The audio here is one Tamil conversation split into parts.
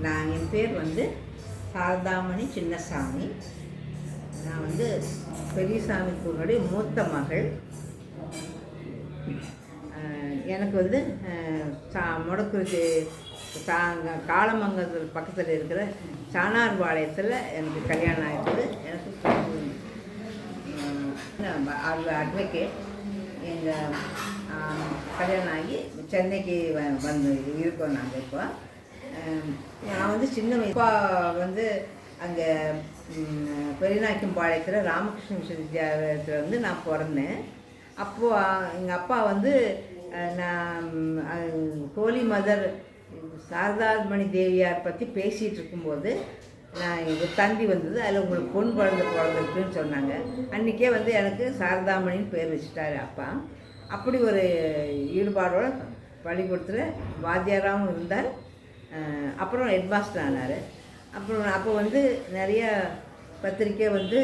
என் பேர் வந்து சாரதாமணி சின்னசாமி. நான் வந்து பெரியசாமி கூறுடைய மூத்த மகள். எனக்கு வந்து முடக்குறிச்சி காலமங்கலத்தில் பக்கத்தில் இருக்கிற சாணார்பாளையத்தில் எனக்கு கல்யாணம் ஆகிடுது. எனக்கு அட்வொகேட் எங்கள் கல்யாணம் ஆகி சென்னைக்கு வந்து இருக்கோம். நாங்கள் இப்போ நான் வந்து சின்ன அப்பா வந்து அங்கே பெரியநாயக்கம்பாளையத்தில் ராமகிருஷ்ண விஸ்வவித்யாலயத்தில் வந்து நான் பிறந்தேன். அப்போது எங்கள் அப்பா வந்து நான் ஹோலி மதர் சாரதாமணி தேவியார் பற்றி பேசிகிட்டு இருக்கும்போது நான் எங்கள் தம்பி வந்தது, அதில் உங்களுக்கு பொன் குழந்தை பிறந்திருக்குன்னு சொன்னாங்க. அன்றைக்கே வந்து எனக்கு சாரதாமணின்னு பேர் வச்சுட்டாரு அப்பா. அப்படி ஒரு ஈடுபாடோட பள்ளிக்கூடத்தில் வாத்தியாராகவும் இருந்தார். அப்புறம் ஹெட்மாஸ்டர் ஆனார். அப்புறம் அப்போ வந்து நிறைய பத்திரிக்கை வந்து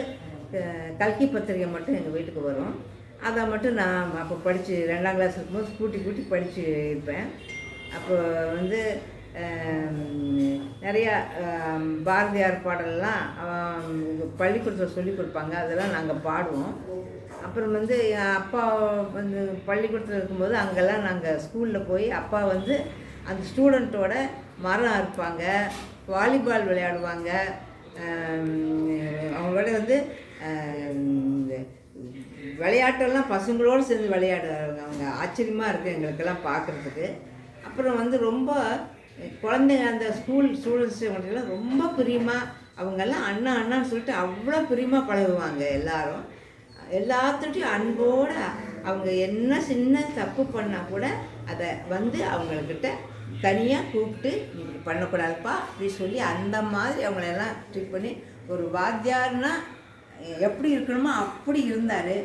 கல்கி பத்திரிக்கை மட்டும் எங்கள் வீட்டுக்கு வரும். அதை மட்டும் நான் அப்போ படித்து 2ஆம் கிளாஸ் இருக்கும்போது கூட்டி படித்து இருப்பேன். அப்போ வந்து நிறையா பாரதியார் பாடலாம் பள்ளிக்கூடத்தில் சொல்லி கொடுப்பாங்க, அதெல்லாம் நாங்கள் பாடுவோம். அப்புறம் வந்து என் அப்பா வந்து பள்ளிக்கூடத்தில் இருக்கும்போது அங்கெல்லாம் நாங்கள் ஸ்கூலில் போய் அப்பா வந்து அந்த ஸ்டூடெண்ட்டோட மரம் அறுப்பாங்க, வாலிபால் விளையாடுவாங்க. அவங்களோட வந்து விளையாட்டெல்லாம் பசங்களோடு சேர்ந்து விளையாடுவாங்க. அவங்க ஆச்சரியமாக இருக்குது எங்களுக்கெல்லாம் பார்க்குறதுக்கு. அப்புறம் வந்து ரொம்ப குழந்தைங்க அந்த ஸ்கூல் ஸ்டூடெண்ட்ஸுங்கள்லாம் ரொம்ப பிரியமாக அவங்கெல்லாம் அண்ணான்னு சொல்லிட்டு அவ்வளோ பிரியமாக பழகுவாங்க. எல்லாத்துட்டையும் அன்போடு அவங்க என்ன சின்ன தப்பு பண்ணால் கூட அதை வந்து அவங்கக்கிட்ட தனியாக கூப்பிட்டு இப்படி பண்ணக்கூடாதுப்பா அப்படி சொல்லி அந்த மாதிரி அவங்களெல்லாம் ட்ரீட் பண்ணி ஒரு வாத்தியார்னா எப்படி இருக்கணுமோ அப்படி இருந்தார்.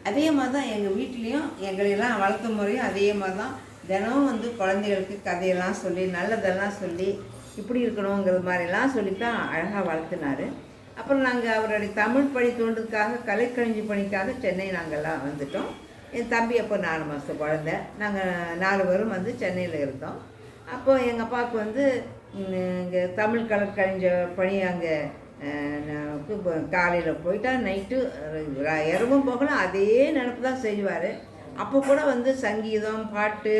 அதே மாதிரி தான் எங்கள் வீட்லேயும் எங்களையெல்லாம் வளர்த்த முறையும் அதே மாதிரி தான். தினமும் வந்து குழந்தைகளுக்கு கதையெல்லாம் சொல்லி நல்லதெல்லாம் சொல்லி இப்படி இருக்கணுங்கிறது மாதிரிலாம் சொல்லித்தான் அழகாக வளர்த்துனார். அப்புறம் நாங்கள் அவருடைய தமிழ் பணி தோன்றதுக்காக கலைக்கழிஞ்சி பணிக்காக சென்னை நாங்கள்லாம் வந்துட்டோம். என் தம்பி அப்போ 4 மாதத்து குழந்தை. நாங்கள் 4 பேரும் வந்து சென்னையில் இருந்தோம். அப்போது எங்கள் அப்பாவுக்கு வந்து இங்கே தமிழ் கலைக்கழிஞ்ச பணி அங்கே காலையில் போயிட்டா நைட்டு இரவும் போகலாம் அதே நினப்பு தான் செய்வார். அப்போ கூட வந்து சங்கீதம் பாட்டு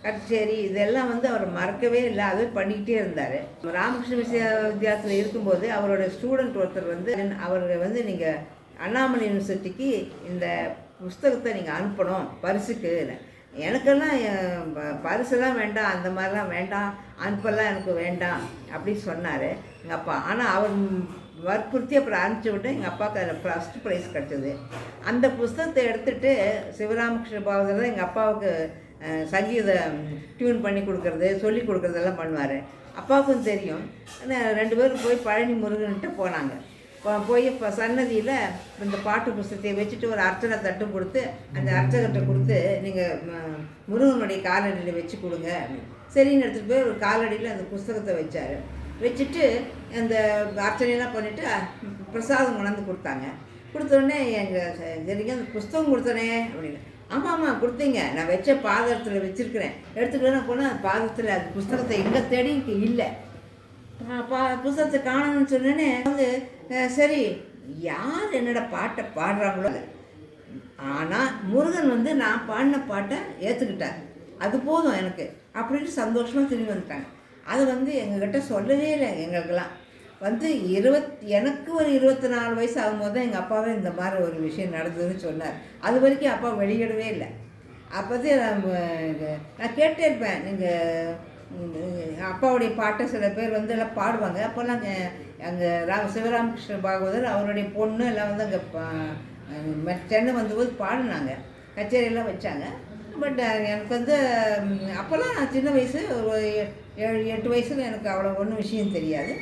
கச்சேரி இதெல்லாம் வந்து அவர் மறக்கவே இல்லை, அதை பண்ணிக்கிட்டே இருந்தார். ராமகிருஷ்ண வித்யாலயத்தில் இருக்கும்போது அவரோட ஸ்டூடெண்ட் ஒருத்தர் வந்து அவர் வந்து நீங்கள் அண்ணாமலை யூனிவர்சிட்டிக்கு இந்த புஸ்தகத்தை நீங்கள் அனுப்பணும் பரிசுக்கு. எனக்கெல்லாம் பரிசெல்லாம் வேண்டாம், அந்த மாதிரிலாம் வேண்டாம், அனுப்பெல்லாம் எனக்கு வேண்டாம் அப்படின்னு சொன்னார் எங்கள் அப்பா. ஆனால் அவர் வற்புறுத்தி அப்புறம் அனுப்பிச்சி விட்டு எங்கள் அப்பாவுக்கு அதில் ஃபஸ்ட் ப்ரைஸ் கிடச்சிது. அந்த புஸ்தகத்தை எடுத்துகிட்டு சிவராமகிருஷ்ண பாகவதர் தான் எங்கள் அப்பாவுக்கு சங்கீதம் டியூன் பண்ணி கொடுக்குறது சொல்லி கொடுக்குறதெல்லாம் பண்ணுவார். அப்பாவுக்கும் தெரியும். 2 பேரும் போய் பழனி முருகன்ட்டு போனாங்க. போய் இப்போ சன்னதியில் இந்த பாட்டு புஸ்தகத்தை வச்சுட்டு ஒரு அர்ச்சனை தட்டும் கொடுத்து அந்த அர்ச்சகர்கிட்ட கொடுத்து நீங்கள் முருகனுடைய காலடியில் வச்சு கொடுங்க அப்படின்னு. சரின்னு எடுத்துகிட்டு போய் ஒரு காலடியில் அந்த புஸ்தகத்தை வச்சுட்டு அந்த அர்ச்சனையெல்லாம் பண்ணிவிட்டு பிரசாதம் கொண்டாந்து கொடுத்தாங்க. கொடுத்தோடனே எங்கள் சரிங்க அந்த புஸ்தகம் கொடுத்தனே அப்படின்னு. ஆமாம் கொடுத்தீங்க, நான் வச்ச பாதத்தில் வச்சுருக்கிறேன், எடுத்துகிட்டு போனால் அந்த பாதத்தில் அந்த புஸ்தகத்தை எங்கே தேடி இல்லை, புஸ்தகத்தை காணணும்னு சொன்னேன்னே வந்து சரி யார் என்னோட பாட்டை பாடுறாங்களோ ஆனால் முருகன் வந்து நான் பாடின பாட்டை ஏற்றுக்கிட்டார், அது போதும் எனக்கு அப்படின்ட்டு சந்தோஷமாக திரும்பி வந்துட்டாங்க. அது வந்து எங்ககிட்ட சொல்லவே இல்லை. எங்களுக்கெல்லாம் வந்து எனக்கு ஒரு 24 வயசு ஆகும்போது தான் எங்கள் அப்பாவே இந்த மாதிரி ஒரு விஷயம் நடந்ததுன்னு சொன்னார். அது வரைக்கும் அப்பா வெளியிடவே இல்லை. அப்போதே நான் கேட்டே இருப்பேன். நீங்கள் அப்பாவுடைய பாட்டை சில பேர் வந்து எல்லாம் பாடுவாங்க. அப்போல்லாம் அங்கே சிவராமகிருஷ்ண பாகவதர் அவருடைய பொண்ணு எல்லாம் வந்து அங்கே சென்னை வந்தபோது பாடினாங்க, கச்சேரியெல்லாம் வச்சாங்க. பட் எனக்கு வந்து அப்போல்லாம் நான் சின்ன வயசு ஒரு 7-8 வயசில் எனக்கு அவ்வளோ ஒன்றும் விஷயம் தெரியாது.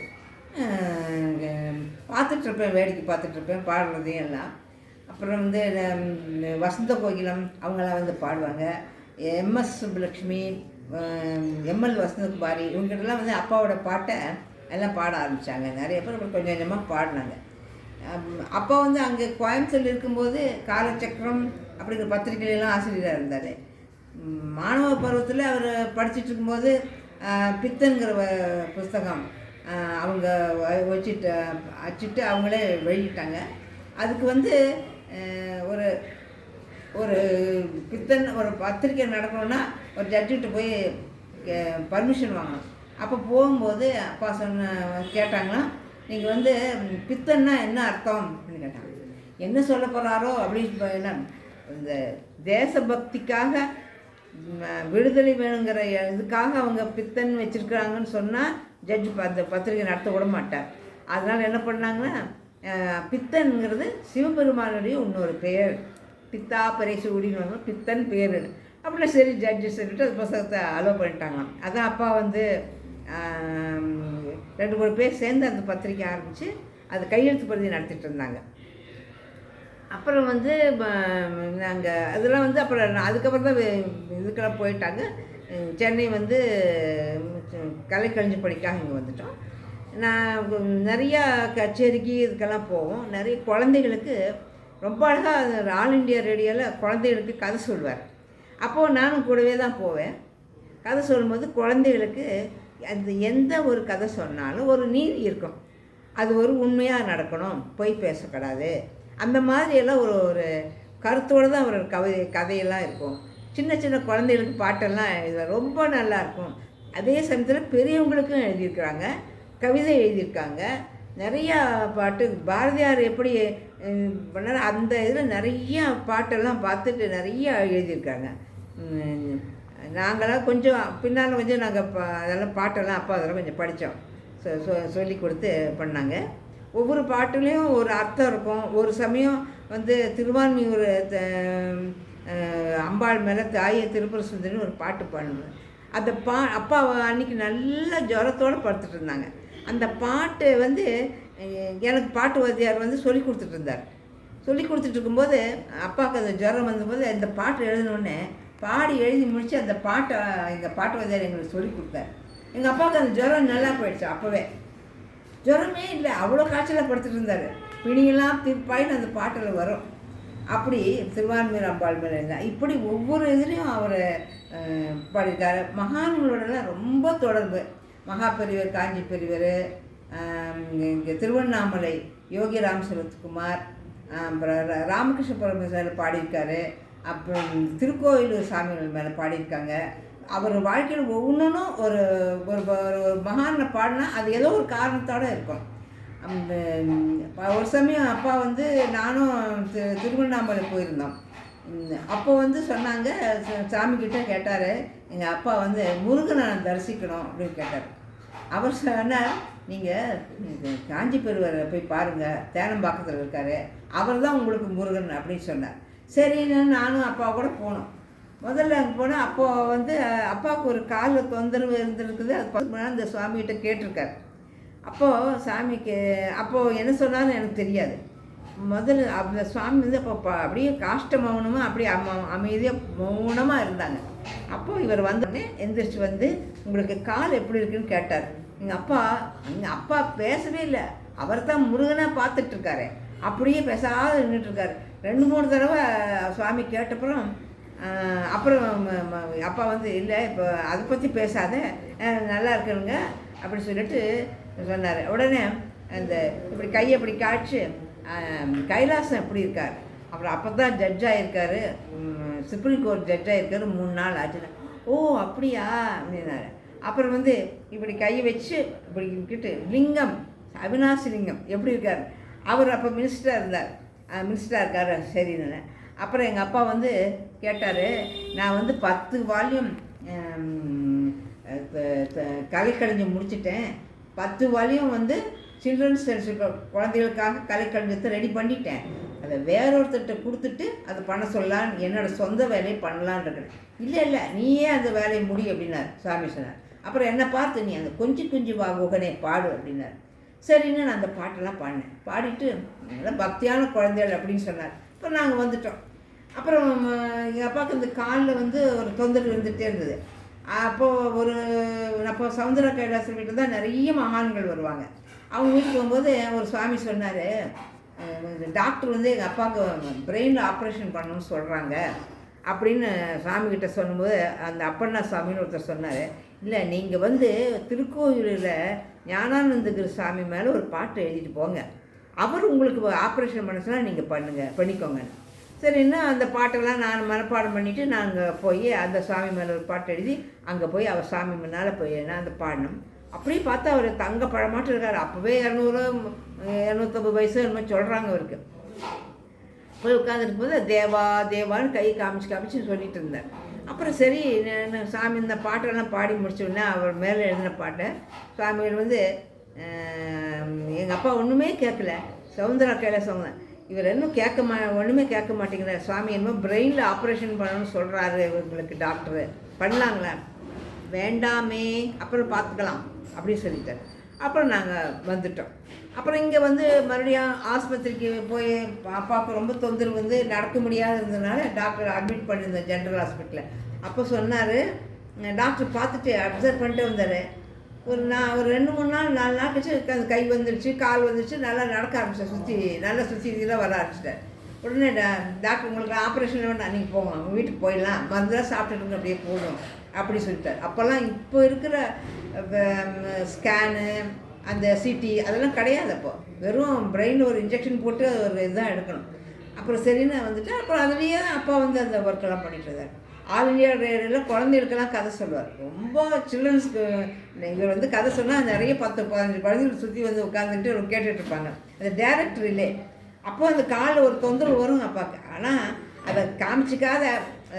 பார்த்துட்ருப்பேன், வேடிக்கை பார்த்துட்ருப்பேன் பாடுறதையும் எல்லாம். அப்புறம் வந்து வசந்த கோகிலம் அவங்களாம் வந்து பாடுவாங்க. எம்எஸ் சுப்புலக்ஷ்மி, எம்எல் வசந்தகுமாரி இவங்ககிட்டலாம் வந்து அப்பாவோட பாட்டை எல்லாம் பாட ஆரம்பித்தாங்க. நிறைய பேர் அப்புறம் கொஞ்சம் கொஞ்சமாக பாடினாங்க. அப்பா வந்து அங்கே கோயம்புத்தூர் இருக்கும்போது காலச்சக்கரம் அப்படிங்கிற பத்திரிகையிலாம் ஆசிரியராக இருந்தார். மாணவ பருவத்தில் அவர் படிச்சுட்டு இருக்கும்போது பித்தன்கிற புஸ்தகம் அவங்க வச்சுட்டு அச்சுட்டு அவங்களே வெளியிட்டாங்க. அதுக்கு வந்து ஒரு ஒரு பித்தன் ஒரு பத்திரிக்கை நடக்கணுன்னா ஒரு ஜட்ஜிகிட்ட போய் பர்மிஷன் வாங்கணும். அப்போ போகும்போது அப்பா கேட்டாங்கன்னா, நீங்கள் வந்து பித்தன்னா என்ன அர்த்தம் அப்படின்னு கேட்டாங்க. என்ன சொல்ல போகிறாரோ அப்படின்னு என்ன இந்த தேசபக்திக்காக விடுதலை வேணுங்கிற இதுக்காக அவங்க பித்தன் வச்சுருக்குறாங்கன்னு சொன்னால் ஜட்ஜ் அந்த பத்திரிகை நடத்த விட மாட்டார். அதனால் என்ன பண்ணாங்கன்னா, பித்தன்கிறது சிவபெருமானுடைய இன்னொரு பெயர், பித்தா பரேசூடின்னு பித்தன் பேர். அப்படின்னா சரி ஜட்ஜு சொல்லிட்டு அது புத்தகத்தை அலோவ் பண்ணிட்டாங்களாம். அதான் அப்பா வந்து 2-3 பேர் சேர்ந்து அந்த பத்திரிக்கை ஆரம்பித்து அது கையெழுத்து பிரதி நடத்திட்டு இருந்தாங்க. அப்புறம் வந்து நாங்கள் அதெல்லாம் வந்து அப்புறம் அதுக்கப்புறம் தான் இதுக்கெல்லாம் போயிட்டாங்க. சென்னை வந்து கலைக்கழிஞ்சு படிக்காக இங்கே வந்துட்டோம். நான் நிறையா கச்சேரிக்கு இதுக்கெல்லாம் போவோம். நிறைய குழந்தைகளுக்கு ரொம்ப அழகாக ஆல் இண்டியா ரேடியோவில் குழந்தைகளுக்கு கதை சொல்வார். அப்போது நானும் கூடவே தான் போவேன். கதை சொல்லும்போது குழந்தைகளுக்கு அது எந்த ஒரு கதை சொன்னாலும் ஒரு நீதி இருக்கும். அது ஒரு உண்மையாக நடக்கணும், பொய் பேசக்கூடாது, அந்த மாதிரியெல்லாம் ஒரு ஒரு கருத்தோடு தான் ஒரு கதையெல்லாம் இருக்கும். சின்ன சின்ன குழந்தைகளுக்கு பாட்டெல்லாம் ரொம்ப நல்லாயிருக்கும். அதே சமயத்தில் பெரியவங்களுக்கும் எழுதியிருக்கிறாங்க, கவிதை எழுதியிருக்காங்க. நிறையா பாட்டு பாரதியார் எப்படி பண்ணார் அந்த இதில் நிறையா பாட்டெல்லாம் பார்த்துட்டு நிறையா எழுதியிருக்காங்க. நாங்களாம் கொஞ்சம் பின்னால் கொஞ்சம் நாங்கள் அதெல்லாம் பாட்டெல்லாம் அப்பா அதெல்லாம் கொஞ்சம் படித்தோம். சொல்லி கொடுத்து பண்ணாங்க. ஒவ்வொரு பாட்டுலேயும் ஒரு அர்த்தம் இருக்கும். ஒரு சமயம் வந்து திருவான்மியூர் அம்பாள் மேலே தாயை திருப்புர சுந்தரின்னு ஒரு பாட்டு பாடுவேன். அந்த அப்பா அன்றைக்கி நல்ல ஜுரத்தோடு படுத்துட்டு இருந்தாங்க. அந்த பாட்டு வந்து எனக்கு பாட்டு வாத்தியார் வந்து சொல்லி கொடுத்துட்டு இருந்தார். சொல்லி கொடுத்துட்ருக்கும்போது அப்பாவுக்கு அந்த ஜுரம் வந்தபோது இந்த பாட்டு எழுதினோடனே பாடி எழுதி முடித்து அந்த பாட்டை எங்கள் பாட்டு வாத்தியார் எங்களுக்கு சொல்லி கொடுத்தார். எங்கள் அப்பாவுக்கு அந்த ஜுரம் நல்லா போயிடுச்சு. அப்போவே ஜுரமே இல்லை, அவ்வளோ காய்ச்சலாக படுத்துட்டு இருந்தார். பிணியெல்லாம் திருப்பாயின்னு அந்த பாட்டில் வரும். அப்படி திருவான்மியூர் அம்பாள் மேலே இருந்தால் இப்படி ஒவ்வொரு இதுலேயும் அவர் பாடியிருக்காரு. மகான்களோடலாம் ரொம்ப தொடர்பு. மகா பெரியவர், காஞ்சி பெரியவர், இங்கே திருவண்ணாமலை யோகி ராம் சரத்குமார், அப்புறம் ராமகிருஷ்ண பரமேஸ்வரர் பாடியிருக்காரு. அப்புறம் திருக்கோயிலூர் சாமிகள் மேலே பாடியிருக்காங்க. அவர் வாழ்க்கையில் ஒவ்வொன்றும் ஒரு ஒரு மகானை பாடினா அது ஏதோ ஒரு காரணத்தோடு இருக்கும். அந்த ஒரு சமயம் அப்பா வந்து நானும் திருவண்ணாமலை போயிருந்தோம். அப்போ வந்து சொன்னாங்க, சாமிக்கிட்ட கேட்டார், எங்கள் அப்பா வந்து முருகனை தரிசிக்கணும் அப்படின்னு கேட்டார். அவர் சொன்னார், நீங்கள் காஞ்சி பெருவரை போய் பாருங்கள், தேனம்பாக்கத்தில் இருக்கார், அவர் தான் உங்களுக்கு முருகன் அப்படின்னு சொன்னார். சரின்னு நானும் அப்பா கூட போனோம். முதல்ல அங்கே போனால் அப்போ வந்து அப்பாவுக்கு ஒரு காலில் தொந்தரவு இருந்திருக்குது. அது அந்த சுவாமிகிட்ட கேட்டிருக்காரு. அப்போது சாமிக்கு அப்போது என்ன சொன்னாலும் எனக்கு தெரியாது. முதல்ல அந்த சுவாமி வந்து அப்போ அப்படியே காஷ்ட மௌனமாக அப்படியே அமைதியாக மௌனமாக இருந்தாங்க. அப்போது இவர் வந்தோடனே எந்திரிச்சு வந்து உங்களுக்கு கால் எப்படி இருக்குன்னு கேட்டார். எங்கள் அப்பா பேசவே இல்லை. அவர் தான் முருகனாக பார்த்துட்ருக்காரு, அப்படியே பேசாத நின்றுட்டுருக்காரு. 2-3 தடவை சுவாமி கேட்டப்புறம் அப்புறம் அப்பா வந்து இல்லை இப்போ அதை பற்றி பேசாத, நல்லா இருக்கணுங்க அப்படி சொல்லிட்டு சொன்னார். உடனே அந்த இப்படி கையை இப்படி காய்ச்சி கைலாசம் எப்படி இருக்கார், அப்புறம் அப்போ தான் ஜட்ஜாக இருக்கார், சுப்ரீம் கோர்ட் ஜட்ஜாக இருக்கார், 3 நாள் ஆச்சுன்னா. ஓ அப்படியா அப்படின்னாரு. அப்புறம் வந்து இப்படி கையை வச்சு இப்படி கிட்டு லிங்கம் அவினாசி லிங்கம் எப்படி இருக்கார், அவர் அப்போ மினிஸ்டராக இருந்தார், மினிஸ்டராக இருக்கார். சரின்னு அப்புறம் எங்கள் அப்பா வந்து கேட்டார், நான் வந்து 10 வால்யூம் கலைக்கழிஞ்சு முடிச்சிட்டேன், 10 வால்யூம் வந்து சில்ட்ரன்ஸ் குழந்தைகளுக்காக கலைக்கழிஞ்சத்தை ரெடி பண்ணிட்டேன், அதை வேறொருத்தர்கிட்ட கொடுத்துட்டு அதை பண்ண சொல்லலான்னு என்னோடய சொந்த வேலையை பண்ணலான் இருக்கிறேன். இல்லை நீயே அந்த வேலையை முடி அப்படின்னார் சாமி சொன்னார். அப்புறம் என்னை பார்த்து நீ அந்த கொஞ்சி வா குகனே பாடு அப்படின்னார். சரின்னு நான் அந்த பாட்டெல்லாம் பாடினேன். பாடிட்டு நல்லா பக்தியான குழந்தைகள் அப்படின்னு சொன்னார். இப்போ நாங்கள் வந்துட்டோம். அப்புறம் எங்கள் அப்பாவுக்கு இந்த காலில் வந்து ஒரு தொந்தரவு இருந்துகிட்டே இருந்தது. அப்போது அப்போ சவுந்தர கைலாசம் வீட்டில் தான் நிறைய மகான்கள் வருவாங்க. அவங்க வீட்டுக்கு போகும்போது ஒரு சுவாமி சொன்னார், டாக்டர் வந்து எங்கள் அப்பாவுக்கு பிரெயினில் ஆப்ரேஷன் பண்ணணும்னு சொல்கிறாங்க அப்படின்னு சாமிக்கிட்ட சொல்லும்போது அந்த அப்பண்ணா சுவாமின்னு ஒருத்தர் சொன்னார், இல்லை நீங்கள் வந்து திருக்கோயிலில் ஞானானந்தகிரி சாமி மேலே ஒரு பாட்டு எழுதிட்டு போங்க, அவர் உங்களுக்கு ஆப்ரேஷன் பண்ண நீங்கள் பண்ணிக்கோங்க. சரின்னா அந்த பாட்டெல்லாம் நான் மனப்பாடம் பண்ணிவிட்டு நாங்கள் போய் அந்த சாமி மேலே ஒரு பாட்டு எழுதி அங்கே போய் அவர் சாமி முன்னால் போய் நான் அந்த பாடணும். அப்படியே பார்த்தா அவர் தங்க பழமாட்டம் இருக்கார். அப்போவே 250 வயசு என்னமோ சொல்கிறாங்க அவருக்கு. போய் உட்காந்துருக்கும் போது தேவா தேவான்னு கை காமிச்சு சொல்லிட்டு இருந்தார். அப்புறம் சரி சாமி இந்த பாட்டெல்லாம் பாடி முடிச்சோடனே அவர் மேலே எழுதின பாட்டை சாமிகள் வந்து எங்கள் அப்பா ஒன்றுமே கேட்கல, சவுந்தரா கைலாசவங்க இவர் இன்னும் ஒன்றுமே கேட்க மாட்டேங்கிறார், சுவாமி என்னமோ பிரெயினில் ஆப்ரேஷன் பண்ணணும்னு சொல்கிறாரு இவங்களுக்கு டாக்டரு, பண்ணலாங்களா? வேண்டாமே, அப்புறம் பார்த்துக்கலாம் அப்படின்னு சொல்லிட்டார். அப்புறம் நாங்கள் வந்துட்டோம். அப்புறம் இங்கே வந்து மறுபடியும் ஆஸ்பத்திரிக்கு போய் அப்பாவுக்கு ரொம்ப தொந்தரவு வந்து நடக்க முடியாது இருந்ததுனால டாக்டர் அட்மிட் பண்ணியிருந்தேன் ஜென்ரல் ஹாஸ்பிட்டலில். அப்போ சொன்னார், டாக்டர் பார்த்துட்டு அப்சர்வ் பண்ணிட்டு வந்தார். ஒரு 2-3 நாள் 4 நாள் கழிச்சு அந்த கை வந்துடுச்சு, கால் வந்துடுச்சு, நல்லா நடக்க ஆரம்பிச்சேன், நல்லா சுற்றி இதெல்லாம் வர ஆரம்பிச்சிட்டேன். உடனே டாக்டர் உங்களுக்கு ஆப்ரேஷன் வேண்டாம், நீங்கள் போங்க, அவங்க வீட்டுக்கு போயிடலாம், மருந்தெல்லாம் சாப்பிட்டுட்டு அப்படியே போகணும் அப்படி சொல்லிட்டார். அப்போல்லாம் இப்போ இருக்கிற ஸ்கேனு அந்த சிடி அதெல்லாம் கிடையாது. அப்போ வெறும் பிரெயின் ஒரு இன்ஜெக்ஷன் போட்டு ஒரு இதுதான் எடுக்கணும். அப்புறம் சரின்னு வந்துட்டு அப்புறம் அதுலேயே தான் அப்பா வந்து அந்த ஒர்க்கெல்லாம் பண்ணிட்டு இருந்தார். ஆல் இண்டியா ரேடியோவில் குழந்தைகளுக்கெல்லாம் கதை சொல்லுவார். ரொம்ப சில்ட்ரன்ஸ்க்கு இவர் வந்து கதை சொன்னால் நிறைய 10-15 குழந்தைகள் சுற்றி வந்து உட்காந்துட்டு கேட்டுட்ருப்பாங்க. அந்த டைரக்டரிலே அப்போ அந்த காலில் ஒரு தொந்தரவு வரும் அப்பாவுக்கு. ஆனால் அதை காமிச்சிக்காத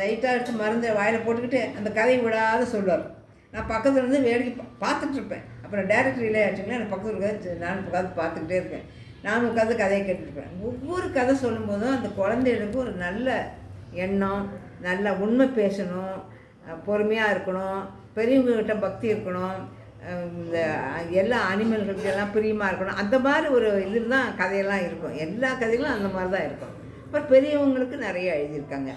லைட்டாக எடுத்து மருந்து வாயில் போட்டுக்கிட்டு அந்த கதையை விடாத சொல்லுவார். நான் பக்கத்தில் இருந்து வேடிக்கை பார்த்துட்ருப்பேன். அப்புறம் டைரக்டரிலே ஆச்சுங்களா எனக்கு பக்கத்தில் நான் உட்காந்து பார்த்துக்கிட்டே இருப்பேன். நானும் உட்காந்து கதையை கேட்டுருப்பேன். ஒவ்வொரு கதை சொல்லும்போதும் அந்த குழந்தைகளுக்கு ஒரு நல்ல எண்ணம், நல்ல உண்மை பேசணும், பொறுமையாக இருக்கணும், பெரியவங்ககிட்ட பக்தி இருக்கணும், இந்த எல்லா அனிமல்களுக்கு எல்லாம் பிரியமாக இருக்கணும். அந்த மாதிரி ஒரு இதில் தான் கதையெல்லாம் இருக்கும். எல்லா கதைகளும் அந்த மாதிரி தான் இருக்கும். அப்புறம் பெரியவங்களுக்கு நிறைய எழுதியிருக்காங்க.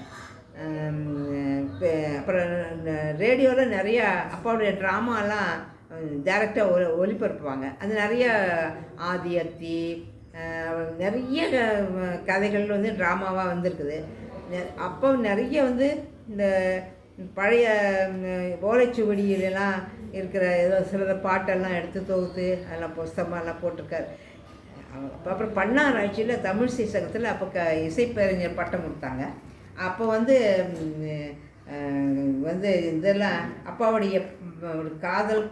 அப்புறம் ரேடியோவில் நிறையா அப்பாவுடைய ட்ராமாலாம் டைரெக்டாக ஒளிபரப்புவாங்க. அது நிறைய ஆதியத்தி நிறைய கதைகள் வந்து ட்ராமாவாக வந்திருக்குது. அப்போ நிறைய வந்து இந்த பழைய ஓலைச்சுவடியிலெல்லாம் இருக்கிற ஏதோ சில பாட்டெல்லாம் எடுத்து தொகுத்து அதெல்லாம் புஸ்தகமெல்லாம் போட்டிருக்காரு. அப்புறம் பண்ணாராய்ச்சியில் தமிழ் சீசகத்தில் அப்போ இசைப்பேரஞ்சர் பட்டம் கொடுத்தாங்க. அப்போ வந்து இதெல்லாம் அப்பாவுடைய காதல்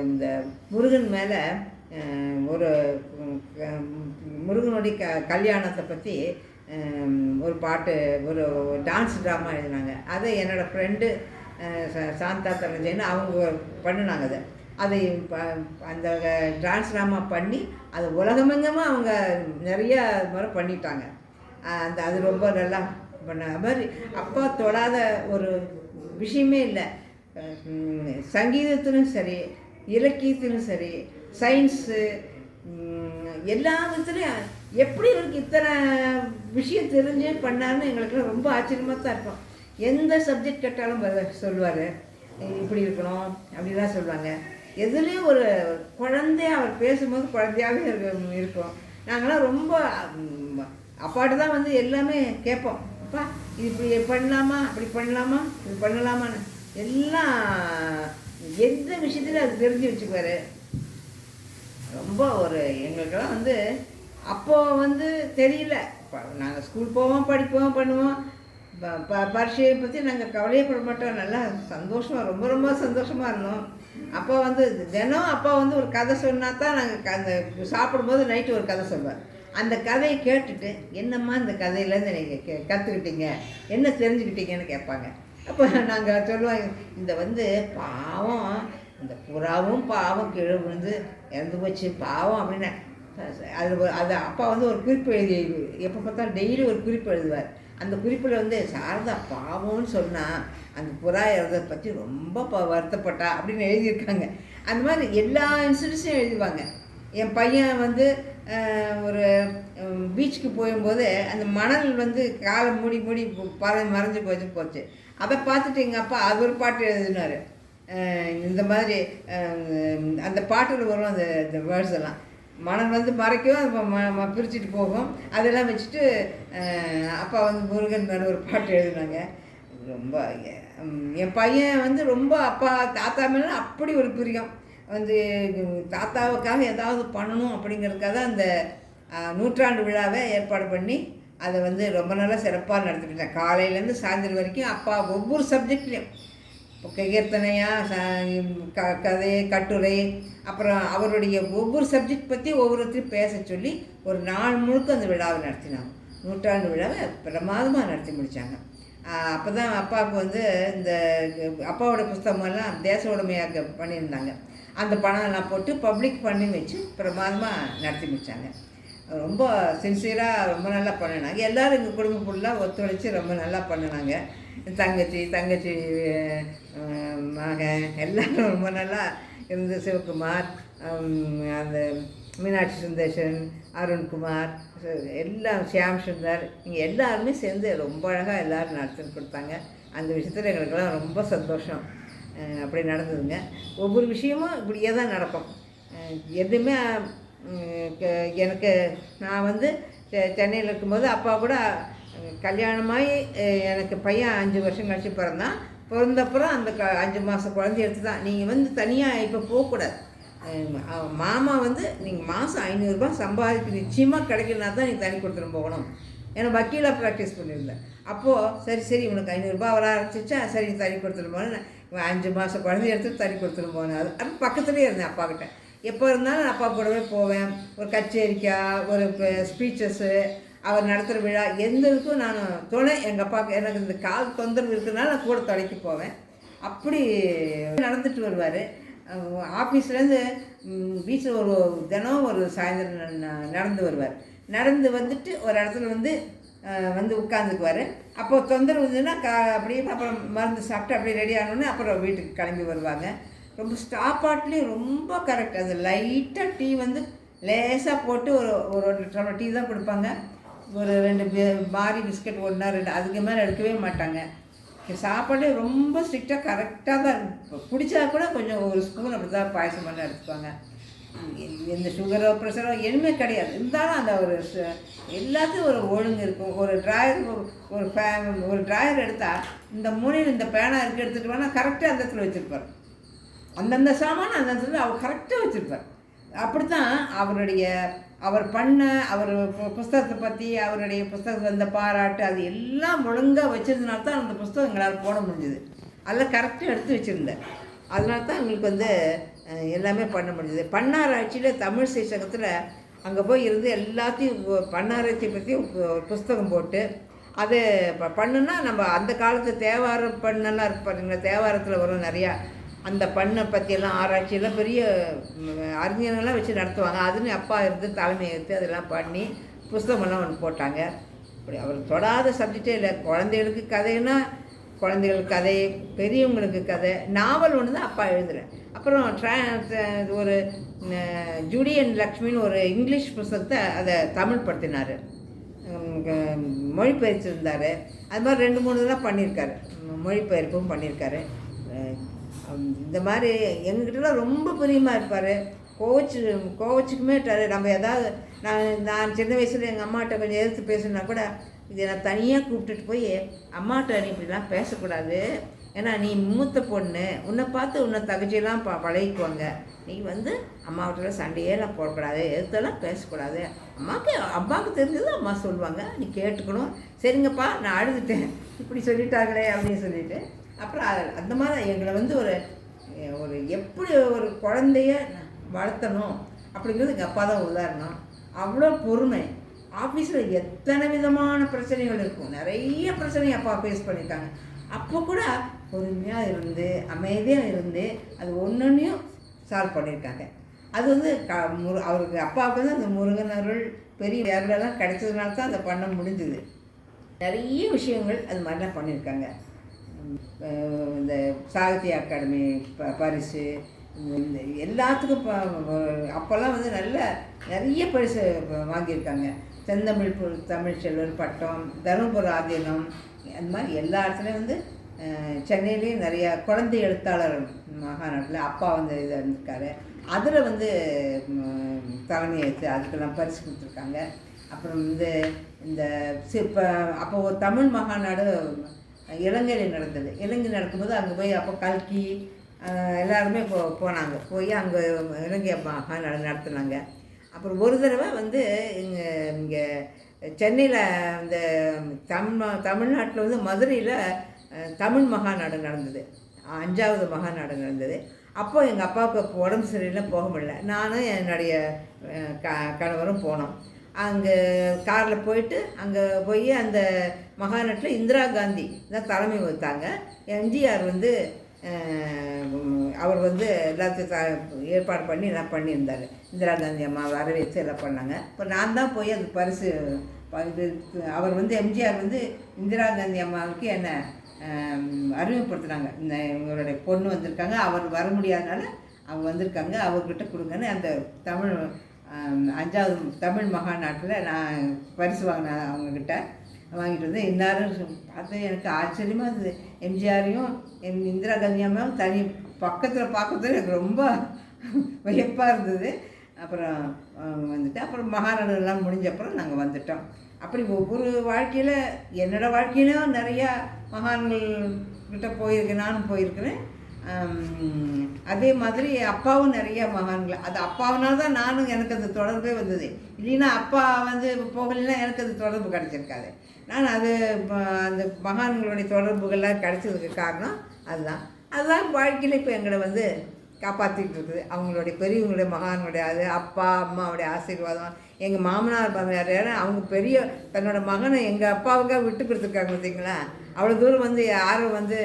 இந்த முருகன் மேலே ஒரு முருகனுடைய கல்யாணத்தை பற்றி ஒரு பாட்டு, ஒரு டான்ஸ் ட்ராமா எழுதினாங்க. அதை என்னோடய ஃப்ரெண்டு சாந்தா தரஞ்சேன்னு அவங்க பண்ணினாங்க. அதை அந்த டான்ஸ் ட்ராமா பண்ணி அது உலகமெங்கமாக அவங்க நிறையா முறை பண்ணிட்டாங்க. அது ரொம்ப நல்லா பண்ண மாதிரி அப்பா தொடாத ஒரு விஷயமே இல்லை. சங்கீதத்திலும் சரி, இலக்கியத்திலும் சரி, சயின்ஸு, எல்லா விதத்துலையும் எப்படி இவருக்கு இத்தனை விஷயம் தெரிஞ்சு பண்ணாருன்னு எங்களுக்குலாம் ரொம்ப ஆச்சரியமாக தான் இருக்கும். எந்த சப்ஜெக்ட் கேட்டாலும் சொல்லுவார், இப்படி இருக்கணும் அப்படிலாம் சொல்லுவாங்க. எதுலேயும் ஒரு குழந்தைய அவர் பேசும்போது குழந்தையாகவே இருக்கும். நாங்களாம் ரொம்ப அப்பாட்டு தான் வந்து எல்லாமே கேட்போம். அப்பா இது இப்படி பண்ணலாமா, அப்படி பண்ணலாமா, இது பண்ணலாமான்னு எல்லாம் எந்த விஷயத்துலையும் அது தெரிஞ்சு வச்சுக்குவார். ரொம்ப ஒரு எங்களுக்கெல்லாம் வந்து அப்போது வந்து தெரியல. நாங்கள் ஸ்கூல் போவோம், படிப்போம், பண்ணுவோம். பரீட்சையை பற்றி நாங்கள் கவலையப்பட மாட்டோம். நல்லா சந்தோஷமாக, ரொம்ப ரொம்ப சந்தோஷமாக இருந்தோம். அப்போ வந்து தினம் அப்பா வந்து ஒரு கதை சொன்னால் தான் நாங்கள் அந்த சாப்பிடும்போது நைட்டு ஒரு கதை சொல்லுவார். அந்த கதையை கேட்டுட்டு என்னம்மா இந்த கதையிலேருந்து நீங்கள் கற்றுக்கிட்டீங்க, என்ன தெரிஞ்சுக்கிட்டீங்கன்னு கேட்பாங்க. அப்போ நாங்கள் சொல்லுவோம், இந்த வந்து பாவம், இந்த புறாவும் பாவம் கீழே விழுந்து இறந்து போச்சு பாவம் அப்படின்னு. அது அப்பா வந்து ஒரு குறிப்பு எழுதி, எப்போ பார்த்தாலும் டெய்லி ஒரு குறிப்பு எழுதுவார். அந்த குறிப்பில் வந்து சாரதா பாவம்னு சொன்னால் அந்த புறா இறந்ததை பற்றி ரொம்ப வருத்தப்பட்டா அப்படின்னு எழுதியிருக்காங்க. அந்த மாதிரி எல்லா இன்சிடென்ட்ஸையும் எழுதுவாங்க. என் பையன் வந்து ஒரு பீச்சுக்கு போகும்போது அந்த மணல் வந்து காலை மூடி மறைஞ்சு போச்சு. அதை பார்த்துட்டு எங்கள் அப்பா அது ஒரு பாட்டு எழுதினார். இந்த மாதிரி அந்த பாட்டில் வரும் அந்த வேர்ட்ஸ் எல்லாம். மணல் வந்து மறைக்கும், அது பிரிச்சுட்டு போகும். அதெல்லாம் வச்சுட்டு அப்பா வந்து முருகன் மேலே ஒரு பாட்டு எழுதினாங்க. ரொம்ப என் பையன் வந்து ரொம்ப அப்பா தாத்தா மேலே அப்படி ஒரு பிரியம் வந்து தாத்தாவுக்காக ஏதாவது பண்ணணும் அப்படிங்கிறதுக்காக அந்த நூற்றாண்டு விழாவை ஏற்பாடு பண்ணி அதை வந்து ரொம்ப நல்லா சிறப்பாக நடத்திக்கிட்டேன். காலையிலேருந்து சாயந்தரம் வரைக்கும் அப்பா ஒவ்வொரு சப்ஜெக்ட்லேயும் இப்போ கீர்த்தனையாக கதை கட்டுரை அப்புறம் அவருடைய ஒவ்வொரு சப்ஜெக்ட் பற்றி ஒவ்வொருத்தரையும் பேச சொல்லி ஒரு நாள் முழுக்க அந்த விழாவை நடத்தினாங்க. நூற்றாண்டு விழாவை பிரமாதமாக நடத்தி முடித்தாங்க. அப்போ தான் அப்பாவுக்கு வந்து இந்த அப்பாவோட புஸ்தகமெல்லாம் தேச உடைமையாக பண்ணியிருந்தாங்க. அந்த பணம் எல்லாம் போட்டு பப்ளிக் பண்ணி வச்சு பிரமாதமாக நடத்தி முடித்தாங்க. ரொம்ப சின்சியராக ரொம்ப நல்லா பண்ணினாங்க. எல்லோரும் எங்கள் குடும்பம் ஃபுல்லாக ஒத்துழைச்சி ரொம்ப நல்லா பண்ணினாங்க. தங்கச்சி மகன் எல்லோரும் ரொம்ப நல்லா இருந்து சிவகுமார், அந்த மீனாட்சி சுந்தேஷன், அருண்குமார், எல்லாம் ஷியாம் சுந்தர், இங்கே எல்லாருமே சேர்ந்து ரொம்ப அழகாக எல்லோரும் நடத்தி கொடுத்தாங்க. அந்த விஷயத்தில் எங்களுக்கெல்லாம் ரொம்ப சந்தோஷம். அப்படி நடந்ததுங்க. ஒவ்வொரு விஷயமும் இப்படியே தான் நடக்கும். எதுவுமே எனக்கு நான் வந்து சென்னையில் இருக்கும்போது அப்பா கூட கல்யாணமாகி எனக்கு பையன் 5 வருஷம் கழிச்சு பிறந்தான். பிறந்தப்புறம் அந்த 5 மாதம் குழந்தைய எடுத்து தான் நீங்கள் வந்து தனியாக இப்போ போகக்கூடாது. மாமா வந்து நீங்கள் மாதம் 500 சம்பாதிக்க நிச்சயமாக கிடைக்கலனா தான் நீங்கள் தனி கொடுத்துட்டு போகணும். ஏன்னா வக்கீலாக ப்ராக்டிஸ் பண்ணியிருந்தேன். அப்போது சரி இவனுக்கு 500 வர ஆரம்பிச்சிச்சா சரி தனி கொடுத்துட்டு போனேன். 5 மாதம் குழந்தைய எடுத்துகிட்டு தனி கொடுத்துட்டு போனேன். அது பக்கத்துலேயே இருந்தேன் அப்பாக்கிட்ட. எப்போ இருந்தாலும் அப்பா கூடவே போவேன். ஒரு கச்சேரிக்கா ஒரு ஸ்பீச்சஸ்ஸு அவர் நடத்துகிற விழா எந்த இதுக்கும் நான் துணை. எங்கள் அப்பாவுக்கு எனக்கு இந்த கால் தொந்தரவு இருக்கிறதுனால நான் கூட துணைக்கு போவேன். அப்படி நடந்துட்டு வருவார். ஆஃபீஸ்லேருந்து பீச்சில் ஒரு தினம் ஒரு சாயந்தரம் நடந்து வருவார். நடந்து வந்துட்டு ஒரு இடத்துல வந்து உட்காந்துக்குவார். அப்போ தொந்தரவு இருந்ததுன்னா அப்படியே அப்புறம் மருந்து சாப்பிட்டு அப்படியே ரெடி ஆனோடனே அப்புறம் வீட்டுக்கு கிளம்பி வருவாங்க. ரொம்ப ஸ்டாப்பாட்லேயும் ரொம்ப கரெக்ட். அது லைட்டாக டீ வந்து லேசாக போட்டு ஒரு டம்ளர் டீ தான் கொடுப்பாங்க. ஒரு 2 பாரி பிஸ்கட் 1 2 அதுக்கு மேலே எடுக்கவே மாட்டாங்க. சாப்பாடு ரொம்ப ஸ்ட்ரிக்டாக கரெக்டாக தான் இருக்கும். பிடிச்சா கூட கொஞ்சம் ஒரு ஸ்பூன் அப்படி தான் பாயசம் பண்ணி எடுத்துப்பாங்க. எந்த சுகரோ ப்ரெஷரோ எதுவுமே கிடையாது. இருந்தாலும் அந்த ஒரு எல்லாத்தையும் ஒரு ஒழுங்கு இருக்கும். ஒரு ட்ராயர் ஒரு ட்ராயர் எடுத்தால் இந்த மூலையில் இந்த பேனா இருக்குது எடுத்துகிட்டு வேணால் கரெக்டாக அந்த இடத்துல வச்சுருப்பார். அந்தந்த சாமான் அந்த இடத்துல அவர் கரெக்டாக வச்சுருப்பார். அப்படித்தான் அவர் பண்ண அவர் புஸ்தகத்தை பற்றி அவருடைய புஸ்தகத்தில் இந்த பாராட்டு அது எல்லாம் ஒழுங்காக வச்சுருந்தனால தான் அந்த புஸ்தகம் எங்களால் போட முடிஞ்சுது. அதெல்லாம் கரெக்டாக எடுத்து வச்சுருந்தேன். அதனால தான் எங்களுக்கு வந்து எல்லாமே பண்ண முடிஞ்சுது. பன்னாராய்ச்சியில் தமிழ் சீசகத்தில் அங்கே போய் இருந்து எல்லாத்தையும் பன்னாராய்ச்சி பற்றி புஸ்தகம் போட்டு அது பண்ணுன்னா நம்ம அந்த காலத்து தேவார பண்ணெல்லாம் இருக்கு பாருங்களா. தேவாரத்தில் வரும் நிறையா அந்த பண்ணை பற்றியெல்லாம் ஆராய்ச்சியெல்லாம் பெரிய அறிஞர்கள்லாம் வச்சு நடத்துவாங்க. அதுன்னு அப்பா இருந்து தலைமை எடுத்து அதெல்லாம் பண்ணி புஸ்தகமெல்லாம் ஒன்று போட்டாங்க. அப்படி அவர் தொடாத சப்ஜெக்டே இல்லை. குழந்தைகளுக்கு கதைன்னா குழந்தைகளுக்கு கதை, பெரியவங்களுக்கு கதை, நாவல் ஒன்று தான் அப்பா எழுதுகிறேன். அப்புறம் ஒரு ஜூடி அண்ட் லக்ஷ்மின்னு ஒரு இங்கிலீஷ் புஸ்தகத்தை அதை தமிழ் படுத்தினார், மொழிபெயர்த்திருந்தார். அது மாதிரி 2-3 இதெல்லாம் பண்ணியிருக்காரு, மொழிபெயர்ப்பும் பண்ணியிருக்காரு. இந்த மாதிரி எங்ககிட்டலாம் ரொம்ப பிரியமாக இருப்பார். கோவச்சுக்குமே நம்ம ஏதாவது நான் சின்ன வயசில் எங்கள் அம்மாட்ட கொஞ்சம் எதிர்த்து பேசுனா கூட இதை நான் தனியாக கூப்பிட்டுட்டு போய் அம்மாட்ட நீ இப்படிலாம் பேசக்கூடாது, ஏன்னா நீ மூத்த பொண்ணு, உன்னை பார்த்து உன்னை தகச்சியெல்லாம் பழகிக்குவாங்க, நீ வந்து அம்மாவிட்ட சண்டையெல்லாம் போடக்கூடாது, எதிர்த்தெல்லாம் பேசக்கூடாது, அம்மாவுக்கு தெரிஞ்சது அம்மா சொல்லுவாங்க, நீ கேட்டுக்கணும். சரிங்கப்பா நான் அழுதுட்டேன் இப்படி சொல்லிட்டாங்களே அப்படின்னு சொல்லிட்டு அப்புறம் அந்த மாதிரி எங்களை வந்து ஒரு எப்படி ஒரு குழந்தைய வளர்த்தணும் அப்படிங்கிறது எங்கள் அப்பா தான் உதாரணம். அவ்வளோ பொறுமை. ஆஃபீஸில் எத்தனை விதமான பிரச்சனைகள் இருக்கும், நிறைய பிரச்சனை அப்பா ஃபேஸ் பண்ணியிருக்காங்க. அப்போ கூட பொறுமையாக இருந்து அமைதியாக இருந்து அது ஒன்றையும் சால்வ் பண்ணியிருக்காங்க. அது வந்து அவருக்கு அப்பாவுக்கு வந்து அந்த முருகன் அருள் பெரிய அருளெல்லாம் கிடைச்சதுனால தான் அதை பண்ண முடிஞ்சுது. நிறைய விஷயங்கள் அது மாதிரிலாம் பண்ணியிருக்காங்க. இந்த சாகித்ய அகாடமி பரிசு எல்லாத்துக்கும் அப்போல்லாம் வந்து நிறைய பரிசு வாங்கியிருக்காங்க. தமிழ் செல்வர் பட்டம், தருமபுரம் ஆதீனம், அந்த மாதிரி எல்லா இடத்துலையும் வந்து சென்னையிலேயும் நிறையா குழந்தை எழுத்தாளர் மாநாட்டில் அப்பா வந்து இதை இருந்திருக்காரு. அதில் வந்து தலைமை ஏற்று அதுக்கெல்லாம் பரிசு கொடுத்துருக்காங்க. அப்புறம் வந்து இந்த அப்போ ஒரு தமிழ் மகாநாடு இலங்கையில் நடந்தது. இலங்கை நடக்கும்போது அங்கே போய் அப்போ கல்கி எல்லாருமே போனாங்க. போய் அங்கே இலங்கை மாநாடு நடத்துனாங்க. அப்புறம் ஒரு தடவை வந்து இங்கே சென்னையில் இந்த தமிழ்நாட்டில் வந்து மதுரையில் தமிழ் மகாநாடு நடந்தது. 5வது மகாநாடு நடந்தது. அப்போ எங்கள் அப்பாவுக்கு உடம்பு சரியில்லை, போக முடியல. நானும் என்னுடைய கணவரும் போனோம். அங்கே காரில் போயிட்டு அங்கே போய் அந்த மகாநாட்டில் இந்திரா காந்தி தான் தலைமை வகித்தாங்க. எம்ஜிஆர் வந்து அவர் வந்து எல்லாத்தையும் ஏற்பாடு பண்ணி எல்லாம் பண்ணியிருந்தார். இந்திரா காந்தி அம்மா வரவேற்று எல்லாம் பண்ணாங்க. இப்போ நான் தான் போய் அது பரிசு அவர் வந்து எம்ஜிஆர் வந்து இந்திரா காந்தி அம்மாவுக்கு என்ன அறிமுகப்படுத்துனாங்க. இவங்களுடைய பொண்ணு வந்திருக்காங்க, அவர் வர முடியாதனால அவங்க வந்திருக்காங்க, அவர்கிட்ட கொடுங்கன்னு அந்த 5வது தமிழ் மகாநாட்டில் நான் பரிசு வாங்கினேன். அவங்கக்கிட்ட வாங்கிட்டு வந்து எல்லாரும் பார்த்து எனக்கு ஆச்சரியமாக இருந்தது. எம்ஜிஆரையும் இந்திரா காந்தி அம்மாவும் தனி பக்கத்தில் பார்க்கறது எனக்கு ரொம்ப வியப்பாக இருந்தது. அப்புறம் வந்துட்டு அப்புறம் மகாநாடுலாம் முடிஞ்ச அப்புறம் நாங்கள் வந்துட்டோம். அப்படி ஒவ்வொரு வாழ்க்கையில் என்னோடய வாழ்க்கையிலும் நிறையா மகான்கள்கிட்ட போயிருக்கேன், நானும் போயிருக்கிறேன். அதே மாதிரி அப்பாவும் நிறையா மகான்கள், அது அப்பாவனால தான் நானும் எனக்கு அந்த தொடர்பே வந்தது. இல்லைன்னா அப்பா வந்து போகலைன்னா எனக்கு அது தொடர்பு கிடச்சிருக்காது. நான் அது அந்த மகான்களுடைய தொடர்புகள்லாம் கிடச்சதுக்கு காரணம் அதுதான் வாழ்க்கையில் இப்போ எங்களை வந்து காப்பாற்றிட்டு இருக்குது. அவங்களுடைய பெரியவங்களுடைய மகானுடைய அது அப்பா அம்மாவுடைய ஆசீர்வாதம். எங்கள் மாமனார் மாமியார் அவங்க பெரிய தன்னோட மகனை எங்கள் அப்பாவுக்காக விட்டு கொடுத்துருக்காங்க பார்த்தீங்களா. அவ்வளோ தூரம் வந்து யாரும் வந்து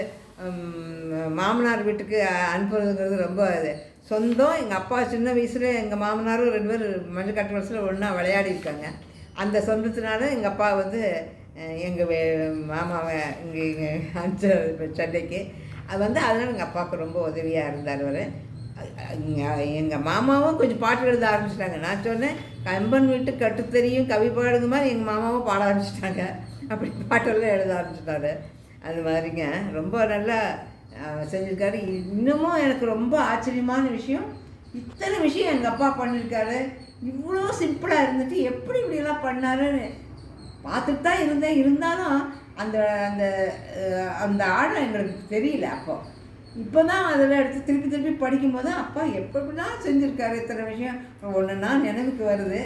மாமனார் வீட்டுக்கு அனுப்புறதுங்கிறது ரொம்ப இது சொந்தம். எங்கள் அப்பா சின்ன வயசில் எங்கள் மாமனாரும் 2 பேர் மஞ்சள் கட்டு வருஷத்தில் ஒன்றா விளையாடிருக்காங்க. அந்த சொந்தத்தினால எங்கள் அப்பா வந்து எங்கள் மாமாவை இங்கே அனுப்பிச்ச சண்டைக்கு. அது வந்து அதனால் எங்கள் அப்பாவுக்கு ரொம்ப உதவியாக இருந்தார். அவர் எங்கள் மாமாவும் கொஞ்சம் பாட்டு எழுத ஆரம்பிச்சிட்டாங்க. நான் சொன்னேன் கம்பன் வீட்டு கட்டு தெரியும் கவி பாடுங்க மாதிரி எங்கள் மாமாவும் பாட ஆரம்பிச்சிட்டாங்க. அப்படி பாட்டெல்லாம் எழுத ஆரம்பிச்சிட்டாரு. அது மாதிரிங்க ரொம்ப நல்லா செஞ்சுருக்காரு. இன்னமும் எனக்கு ரொம்ப ஆச்சரியமான விஷயம், இத்தனை விஷயம் எங்கள் அப்பா பண்ணியிருக்காரு. இவ்வளோ சிம்பிளாக இருந்துட்டு எப்படி இப்படியெல்லாம் பண்ணாருன்னு பார்த்துட்டு தான் இருந்தேன். இருந்தாலும் அந்த அந்த அந்த ஆழம் எங்களுக்கு தெரியல. இப்போ தான் அதில் எடுத்து திருப்பி படிக்கும்போது அப்பா எப்படிலாம் செஞ்சுருக்காரு இத்தனை விஷயம் ஒன்றுன்னா நினைவுக்கு வருது.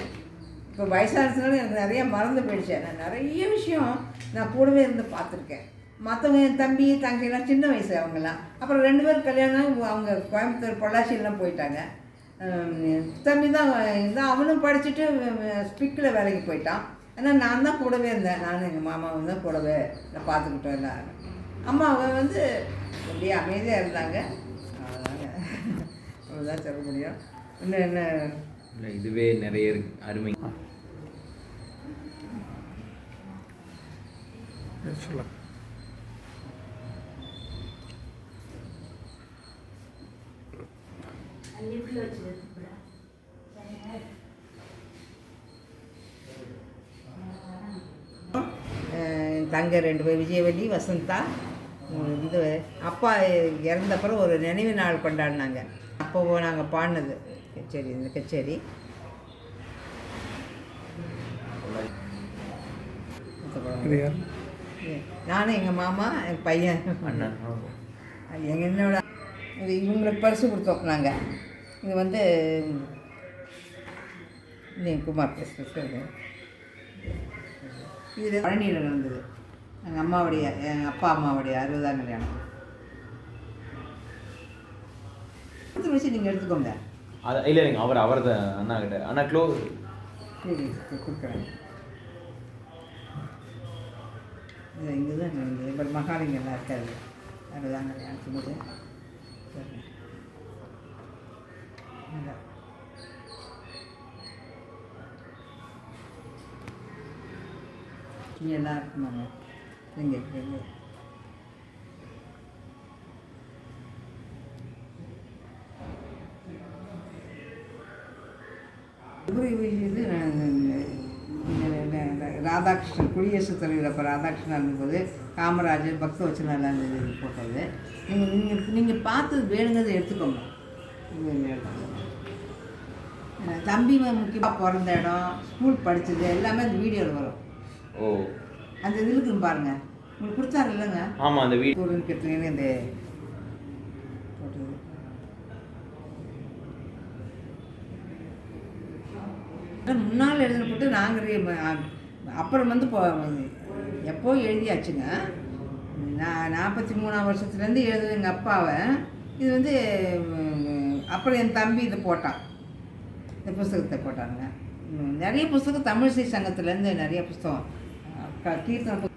இப்போ வயசானதுனால எனக்கு நிறைய மறந்து போயிடுச்சு. நான் நிறைய விஷயம் நான் கூடவே இருந்து பார்த்துருக்கேன். மற்றவங்க என் தம்பி தங்கையெல்லாம் சின்ன வயசு அவங்கெல்லாம். அப்புறம் 2 பேர் கல்யாணம் அவங்க கோயம்புத்தூர் பொள்ளாச்சியெல்லாம் போயிட்டாங்க. தம்பி தான் அவனும் படிச்சுட்டு ஸ்பிக்கில் வேலைக்கு போயிட்டான். ஆனால் நான் தான் கூடவே இருந்தேன். நானும் எங்கள் மாமாவும் தான் கூடவே நான் பார்த்துக்கிட்டோம் எல்லாரும். அம்மா அவங்க வந்து அப்படியே அமைதியாக இருந்தாங்க. அவ்வளோதான் சொல்ல முடியும். இன்னும் என்ன இதுவே நிறைய இருக்கு அருமை. சொல்லலாம். தங்க 2 பேர் விஜயவதி வசந்தா. இது அப்பா இறந்தப்பறம் ஒரு நினைவு நாள் கொண்டாடினாங்க. அப்போ நாங்கள் பாடினது கச்சேரி, இந்த கச்சேரி. நானும் எங்கள் மாமா என் பையன் என்னோட இவங்களுக்கு பரிசு கொடுத்தோம் நாங்கள். இது வந்து குமார் பிரசு. இது பழனியில் நடந்தது. எங்கள் அம்மாவுடைய எங்கள் அப்பா அம்மாவுடைய 60ஆம் கல்யாணம். 10 வயசு நீங்கள் எடுத்துக்கோங்க. அது இல்லை இல்லைங்க, அவர் தான் அண்ணா கிட்ட அண்ணா க்ளோஸ் கொடுக்குறேன். இது இங்கே தான் நடந்தது. இப்போ மகாலிங்கெல்லாம் இருக்காது. 60ஆம் கல்யாணத்துக்கு போது இங்கே எல்லாம் இருக்குமாங்க. இங்கே இருக்குது. இது ராதாகிருஷ்ணன் குடியரசுத் தலைவர் அப்போ ராதாகிருஷ்ணன் இருந்தபோது காமராஜர் பக்தவச்சலாம் இது போட்டது. நீங்கள் பார்த்து வேணுங்கிறத எடுத்துக்கோங்க. தம்பி முக்கியமாக பிறந்த இடம், ஸ்கூல் படித்தது எல்லாமே அந்த வீடியோவில் வரும். ஓ, அந்த இதில் இருக்கும் பாருங்கள். உங்களுக்கு கொடுத்தாரு இல்லைங்க ஆமாம் அந்த வீடு தூரன்னு கேட்டீங்கன்னு இந்த போட்டது. முன்னால் எழுதின போட்டு நாங்கள் அப்புறம் வந்து எப்போ எழுதியாச்சுங்க. நான் 43ஆம் வருஷத்துலேருந்து எழுதுன எங்கள் அப்பாவை இது வந்து அப்புறம் என் தம்பி இதை போட்டான், இந்த புஸ்தகத்தை போட்டாங்க. நிறைய புஸ்தகம் தமிழிசை சங்கத்துலேருந்து நிறைய புஸ்தகம் கீர்த்தனை